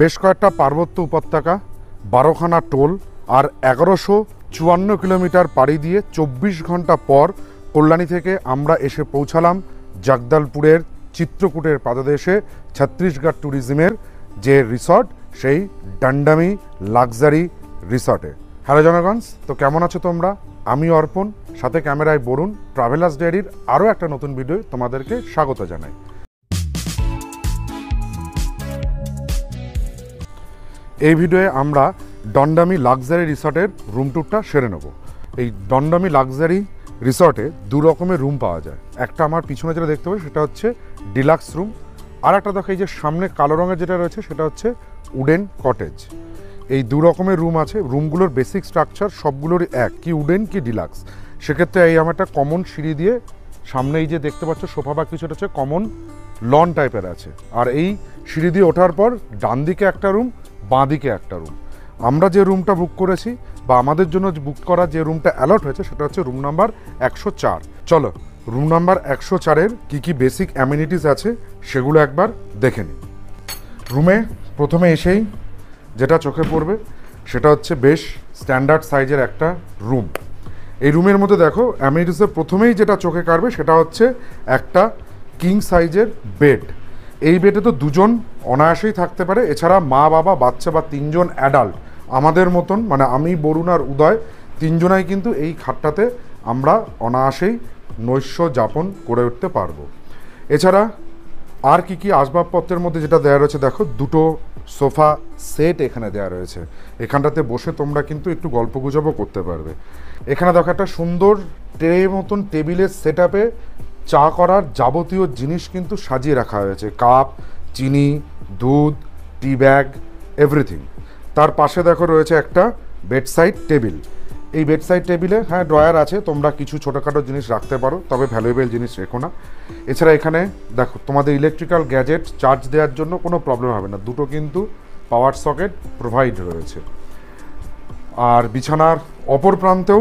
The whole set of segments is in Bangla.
বেশ কয়েকটা পার্বত্য উপত্যকা, 12খানা টোল আর 1154 কিলোমিটার পাড়ি দিয়ে 24 ঘন্টা পর কল্যাণী থেকে আমরা এসে পৌঁছালাম জগদলপুরের চিত্রকূটের পাদদেশে ছত্তিশগড় ট্যুরিজমের যে রিসর্ট, সেই ডান্ডামি লাক্সারি রিসর্টে। হ্যালো জনগণ, তো কেমন আছো তোমরা? আমি অর্পণ, সাথে ক্যামেরায় বরুণ। ট্রাভেলার্স ডায়েরির আরও একটা নতুন ভিডিও তোমাদেরকে স্বাগত জানাই। এই ভিডিওয়ে আমরা ডন্ডামি লাক্সারি রিসর্টের রুম ট্যুরটা সেরে নেব। এই ডন্ডামি লাক্সারি রিসর্টে দু রকমের রুম পাওয়া যায়। একটা আমার পিছনে যেটা দেখতে পাবে সেটা হচ্ছে ডিলাক্স রুম, আর একটা দেখো এই যে সামনে কালো রঙের যেটা রয়েছে সেটা হচ্ছে উডেন কটেজ। এই দু রকমের রুম আছে। রুমগুলোর বেসিক স্ট্রাকচার সবগুলোরই এক, কি উডেন কি ডিলাক্স। সেক্ষেত্রে এই আমার একটা কমন সিঁড়ি দিয়ে সামনে এই যে দেখতে পাচ্ছ সোফা বা কিছুটা হচ্ছে কমন লন টাইপের আছে। আর এই সিঁড়ি দিয়ে ওঠার পর ডান দিকে একটা রুম, বাঁ দিকে একটা রুম। আমরা যে রুমটা বুক করেছি বা আমাদের জন্য বুক করা যে রুমটা অ্যালট হয়েছে সেটা হচ্ছে রুম নাম্বার 104। চলো রুম নাম্বার 104-এর কী কী বেসিক অ্যামিনিটিস আছে সেগুলো একবার দেখে নিই। রুমে প্রথমে এসেই যেটা চোখে পড়বে সেটা হচ্ছে বেশ স্ট্যান্ডার্ড সাইজের একটা রুম। এই রুমের মধ্যে দেখো অ্যামিনিটিসে প্রথমেই যেটা চোখে কাড়বে সেটা হচ্ছে একটা কিং সাইজের বেড। এই বেডে তো দুজন অনায়াসেই থাকতে পারে, এছাড়া মা বাবা বাচ্চা বা তিনজন অ্যাডাল্ট আমাদের মতন, মানে আমি বরুণ আর উদয় তিনজনাই কিন্তু এই খাটটাতে আমরা অনায়াসেই নৈশ যাপন করে উঠতে পারবো। এছাড়া আর কি কি আসবাবপত্রের মধ্যে যেটা দেওয়া রয়েছে দেখো, দুটো সোফা সেট এখানে দেওয়া রয়েছে। এখানটাতে বসে তোমরা কিন্তু একটু গল্পগুজবও করতে পারবে। এখানে দেখো একটা সুন্দর ট্রে মতন টেবিলের সেট আপে চা করার যাবতীয় জিনিস কিন্তু সাজিয়ে রাখা হয়েছে, কাপ, চিনি, দুধ, টি ব্যাগ, এভরিথিং। তার পাশে দেখো রয়েছে একটা বেডসাইড টেবিল। এই বেডসাইড টেবিলে হ্যাঁ ড্রয়ার আছে, তোমরা কিছু ছোটোখাটো জিনিস রাখতে পারো, তবে ভ্যালুয়েবল জিনিস রেখো না। এছাড়া এখানে দেখো তোমাদের ইলেকট্রিক্যাল গ্যাজেট চার্জ দেওয়ার জন্য কোনো প্রবলেম হবে না, দুটো কিন্তু পাওয়ার সকেট প্রোভাইড রয়েছে। আর বিছানার অপর প্রান্তেও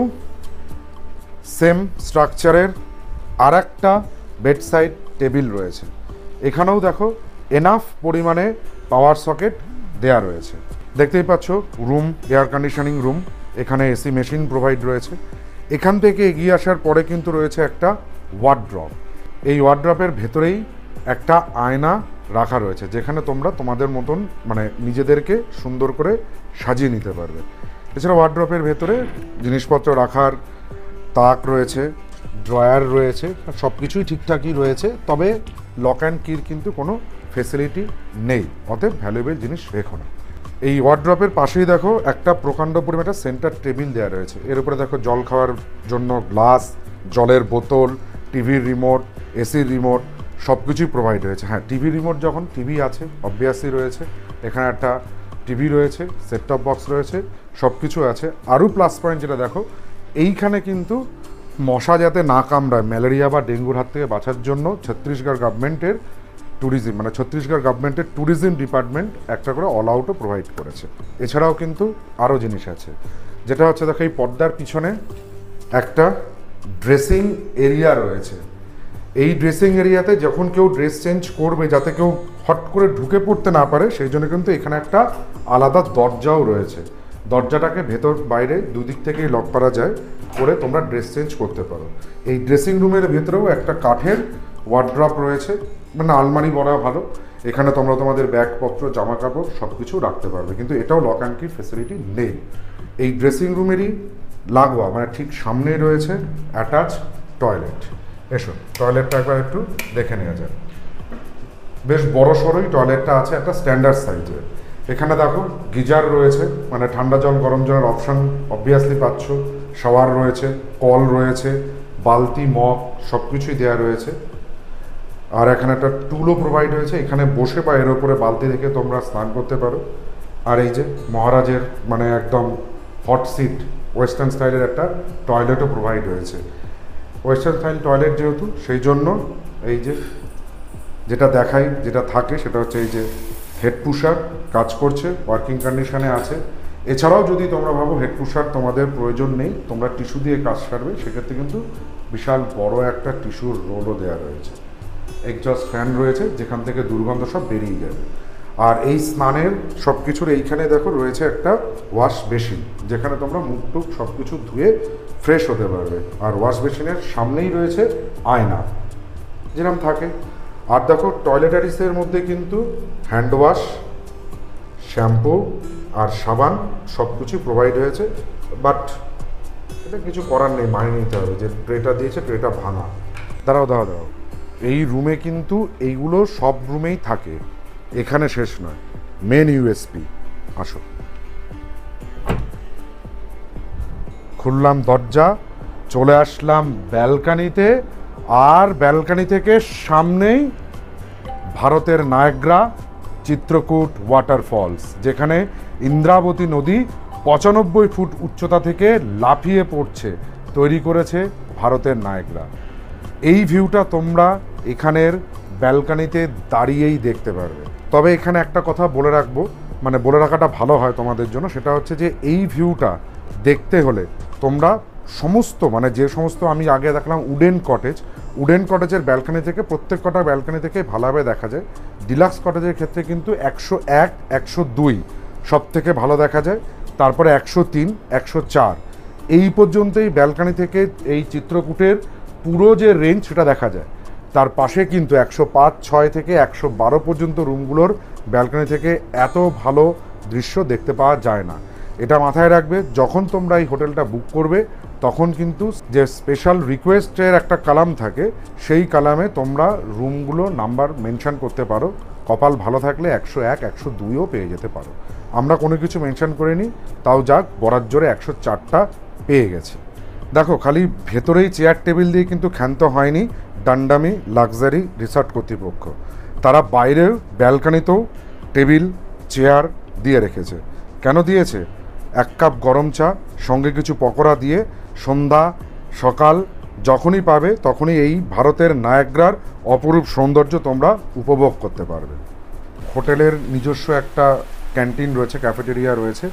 সেম স্ট্রাকচারের আর একটা বেডসাইড টেবিল রয়েছে। এখানেও দেখো এনাফ পরিমাণে পাওয়ার সকেট দেয়া রয়েছে। দেখতেই পাচ্ছ রুম এয়ার কন্ডিশনিং রুম, এখানে এসি মেশিন প্রোভাইড রয়েছে। এখান থেকে এগিয়ে আসার পরে কিন্তু রয়েছে একটা ওয়ার্ড্রপ। এই ওয়ার্ড্রপের ভেতরেই একটা আয়না রাখা রয়েছে, যেখানে তোমরা তোমাদের মতন মানে নিজেদেরকে সুন্দর করে সাজিয়ে নিতে পারবে। এছাড়া ওয়ার্ড্রপের ভেতরে জিনিসপত্র রাখার তাক রয়েছে, ড্রয়ার রয়েছে, সব কিছুই ঠিকঠাকই রয়েছে, তবে লক অ্যান্ড কির কিন্তু কোনো ফেসিলিটি নেই, অতএব ভ্যালুয়েবল জিনিস রেখো না। এই ওয়ার্ড্রপের পাশেই দেখো একটা প্রকাণ্ড পরিমাণ একটা সেন্টার টেবিল দেওয়া রয়েছে। এর উপরে দেখো জল খাওয়ার জন্য গ্লাস, জলের বোতল, টিভির রিমোট, এসির রিমোট সব কিছুই প্রোভাইড হয়েছে। হ্যাঁ, টিভি রিমোট যখন টিভি আছে অবভিয়াসলি রয়েছে, এখানে একটা টিভি রয়েছে, সেট টপ বক্স রয়েছে, সব কিছু আছে। আরও প্লাস পয়েন্ট যেটা দেখো, এইখানে কিন্তু মশা যাতে না কামড়ায়, ম্যালেরিয়া বা ডেঙ্গুর হাত থেকে বাঁচার জন্য ছত্তিশগড় গভর্নমেন্টের ট্যুরিজম মানে ছত্তিশগড় গভর্নমেন্টের ট্যুরিজম ডিপার্টমেন্ট একটা করে অল আউটও প্রোভাইড করেছে। এছাড়াও কিন্তু আরও জিনিস আছে, যেটা হচ্ছে দেখো এই পর্দার পিছনে একটা ড্রেসিং এরিয়া রয়েছে। এই ড্রেসিং এরিয়াতে যখন কেউ ড্রেস চেঞ্জ করবে যাতে কেউ হট করে ঢুকে পড়তে না পারে, সেই জন্য কিন্তু এখানে একটা আলাদা দরজাও রয়েছে। দরজাটাকে ভেতর বাইরে দুদিক থেকেই লক করা যায়, করে তোমরা ড্রেস চেঞ্জ করতে পারো। এই ড্রেসিং রুমের ভেতরেও একটা কাঠের ওয়ার্ড্রপ রয়েছে, মানে আলমারি বলা ভালো। এখানে তোমরা তোমাদের ব্যাগপত্র, জামা কাপড় সব কিছু রাখতে পারবে, কিন্তু এটাও লক অ্যান্ড কি ফেসিলিটি নেই। এই ড্রেসিং রুমেরই লাগোয়া মানে ঠিক সামনেই রয়েছে অ্যাটাচ টয়লেট। এসো টয়লেটটা একবার একটু দেখে নেওয়া যায়। বেশ বড় সড়োই টয়লেটটা আছে, একটা স্ট্যান্ডার্ড সাইজের। এখানে দেখো গিজার রয়েছে, মানে ঠান্ডা জল গরম জলের অপশান অবভিয়াসলি পাচ্ছ। শাওয়ার রয়েছে, কল রয়েছে, বালতি, মগ সব কিছুই দেওয়া রয়েছে। আর এখানে একটা টুলও প্রোভাইড হয়েছে, এখানে বসে বা এর ওপরে বালতি রেখে তোমরা স্নান করতে পারো। আর এই যে মহারাজের মানে একদম হট সিট ওয়েস্টার্ন স্টাইলের একটা টয়লেটও প্রোভাইড হয়েছে। ওয়েস্টার্ন স্টাইল টয়লেট যেহেতু, সেই জন্য এই যে যেটা দেখাই যেটা থাকে সেটা হচ্ছে এই যে হেড পুশার কাজ করছে, ওয়ার্কিং কন্ডিশনে আছে। এছাড়াও যদি তোমরা ভাবো হেড পুশার তোমাদের প্রয়োজন নেই, তোমরা টিস্যু দিয়ে কাজ সারবে, সেক্ষেত্রে কিন্তু বিশাল বড় একটা টিস্যুর রোলও দেওয়া রয়েছে। এক্সজস্ট ফ্যান রয়েছে যেখান থেকে দুর্গন্ধ সব বেরিয়ে যাবে। আর এই স্নানের সব কিছুর এইখানে দেখো রয়েছে একটা ওয়াশ বেসিন, যেখানে তোমরা মুখ টুক সব কিছু ধুয়ে ফ্রেশ হতে পারবে। আর ওয়াশ বেসিনের সামনেই রয়েছে আয়না, যেরকম থাকে। আর দেখো টয়লেটারিসের মধ্যে কিন্তু হ্যান্ড ওয়াশ, শ্যাম্পু আর সাবান সব কিছু প্রোভাইড হয়েছে। বাট এটা কিছু করার নেই, মানিয়ে নিতে হবে যে ট্রেটা দিয়েছে, ট্রেটা ভাঙা। দাঁড়াও, এই রুমে কিন্তু এইগুলো সব রুমেই থাকে, এখানে শেষ নয়। মেন ইউএসপি, আসো। খুললাম দরজা, চলে আসলাম ব্যালকানিতে। আর ব্যালকানি থেকে সামনেই ভারতের নায়াগ্রা চিত্রকূট ওয়াটারফলস, যেখানে ইন্দ্রাবতী নদী 95 ফুট উচ্চতা থেকে লাফিয়ে পড়ছে, তৈরি করেছে ভারতের নায়াগ্রা। এই ভিউটা তোমরা এখানের ব্যালকানিতে দাঁড়িয়েই দেখতে পারবে। তবে এখানে একটা কথা বলে রাখবো, মানে বলে রাখাটা ভালো হয় তোমাদের জন্য, সেটা হচ্ছে যে এই ভিউটা দেখতে হলে তোমরা সমস্ত, মানে যে সমস্ত আমি আগে দেখলাম উডেন কটেজের ব্যালকানি থেকে, প্রত্যেক কটা ব্যালকানি থেকে ভালোভাবে দেখা যায়। ডিলাক্স কটেজের ক্ষেত্রে কিন্তু 101, 102 সব থেকে ভালো দেখা যায়, তারপরে 103, 104 এই পর্যন্তই ব্যালকানি থেকে এই চিত্রকূটের পুরো যে রেঞ্জ সেটা দেখা যায়। তার পাশে কিন্তু 105, 6 থেকে 112 পর্যন্ত রুমগুলোর ব্যালকনি থেকে এত ভালো দৃশ্য দেখতে পাওয়া যায় না। এটা মাথায় রাখবে, যখন তোমরা এই হোটেলটা বুক করবে তখন কিন্তু যে স্পেশাল রিকোয়েস্টের একটা কালাম থাকে, সেই কালামে তোমরা রুমগুলো নাম্বার মেনশন করতে পারো। কপাল ভালো থাকলে 101, 102ও পেয়ে যেতে পারো। আমরা কোনো কিছু মেনশন করিনি, তাও যাক বরাত জোরে 104টা পেয়ে গেছি। দেখো, খালি ভেতরেই চেয়ার টেবিল দিয়ে কিন্তু ক্ষান্ত হয়নি ডান্ডামি লাক্সারি রিসর্ট কর্তৃপক্ষ। তারা বাইরের ব্যালকানিতেও টেবিল চেয়ার দিয়ে রেখেছে। কেন দিয়েছে? 1 কাপ গরম চা সঙ্গে কিছু পকোড়া দিয়ে সন্ধ্যা সকাল যখনই পাবে তখনই এই ভারতের নায়াগ্রার অপরূপ সৌন্দর্য তোমরা উপভোগ করতে পারবে। হোটেলের নিজস্ব একটা ক্যান্টিন রয়েছে, ক্যাফেটেরিয়া রয়েছে,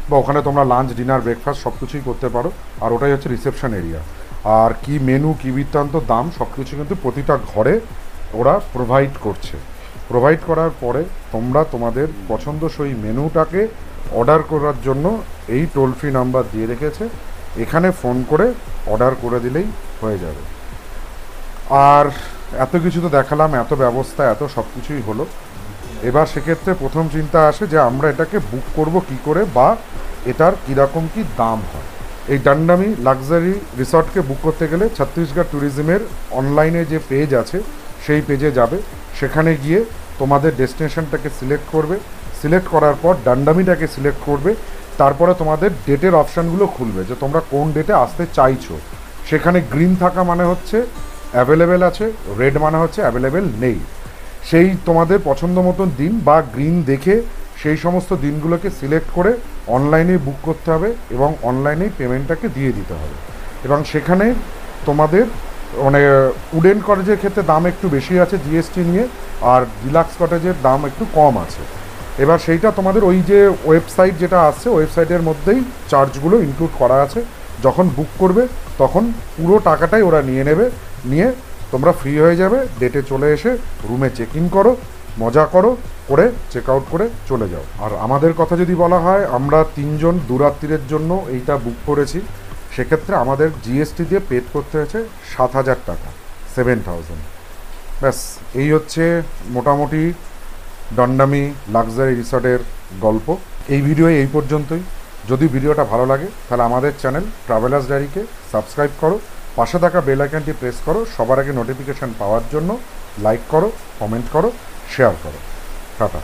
বা ওখানে তোমরা লাঞ্চ, ডিনার, ব্রেকফাস্ট সব কিছুই করতে পারো। আর ওটাই হচ্ছে রিসেপশন এরিয়া। আর কি মেনু, কি বৃত্তান্ত, দাম সব কিছু কিন্তু প্রতিটা ঘরে ওরা প্রোভাইড করছে। প্রোভাইড করার পরে তোমরা তোমাদের পছন্দসই মেনুটাকে অর্ডার করার জন্য এই টোল ফ্রি নাম্বার দিয়ে রেখেছে, এখানে ফোন করে অর্ডার করে দিলেই হয়ে যাবে। আর এত কিছু তো দেখালাম, এত ব্যবস্থা, এত সব কিছুই হলো। এবার সেক্ষেত্রে প্রথম চিন্তা আসে যে আমরা এটাকে বুক করব কি করে, বা এটার কীরকম কি দাম হয়। এই ডান্ডামি লাক্সারি রিসর্টকে বুক করতে গেলে ছত্তিশগড় ট্যুরিজমের অনলাইনে যে পেজ আছে সেই পেজে যাবে। সেখানে গিয়ে তোমাদের ডেস্টিনেশনটাকে সিলেক্ট করবে, সিলেক্ট করার পর ডান্ডামিটাকে সিলেক্ট করবে। তারপরে তোমাদের ডেটের অপশানগুলো খুলবে যে তোমরা কোন ডেটে আসতে চাইছো। সেখানে গ্রিন থাকা মানে হচ্ছে অ্যাভেলেবেল আছে, রেড মানে হচ্ছে অ্যাভেলেবেল নেই। সেই তোমাদের পছন্দ মতন দিন বা গ্রিন দেখে সেই সমস্ত দিনগুলোকে সিলেক্ট করে অনলাইনে বুক করতে হবে এবং অনলাইনেই পেমেন্টটাকে দিয়ে দিতে হবে। এবং সেখানে তোমাদের মানে উডেন কটেজের ক্ষেত্রে দাম একটু বেশি আছে জিএসটি নিয়ে, আর ডিলাক্স কটেজের দাম একটু কম আছে। এবার সেইটা তোমাদের ওই যে ওয়েবসাইট যেটা আছে, ওয়েবসাইটের মধ্যেই চার্জগুলো ইনক্লুড করা আছে। যখন বুক করবে তখন পুরো টাকাটাই ওরা নিয়ে নেবে, নিয়ে তোমরা ফ্রি হয়ে যাবে। ডেটে চলে এসে রুমে চেক ইন করো, মজা করো, করে চেক আউট করে চলে যাও। আর আমাদের কথা যদি বলা হয়, আমরা 3 জন দুরাত্রির জন্য এইটা বুক করেছি। সেক্ষেত্রে আমাদের জিএসটি দিয়ে পেড করতে হয়েছে 7,000 টাকা, 7,000। ব্যাস, এই হচ্ছে মোটামুটি ডান্ডামি লাক্সারি রিসর্টের গল্প। এই ভিডিও এই পর্যন্তই। যদি ভিডিওটা ভালো লাগে তাহলে আমাদের চ্যানেল ট্রাভেলার্স ডায়েরিকে সাবস্ক্রাইব করো, পাশে থাকা বেল আইকনটি প্রেস করো সবার আগে নোটিফিকেশান পাওয়ার জন্য। লাইক করো, কমেন্ট করো, শেয়ার করো। টাটা।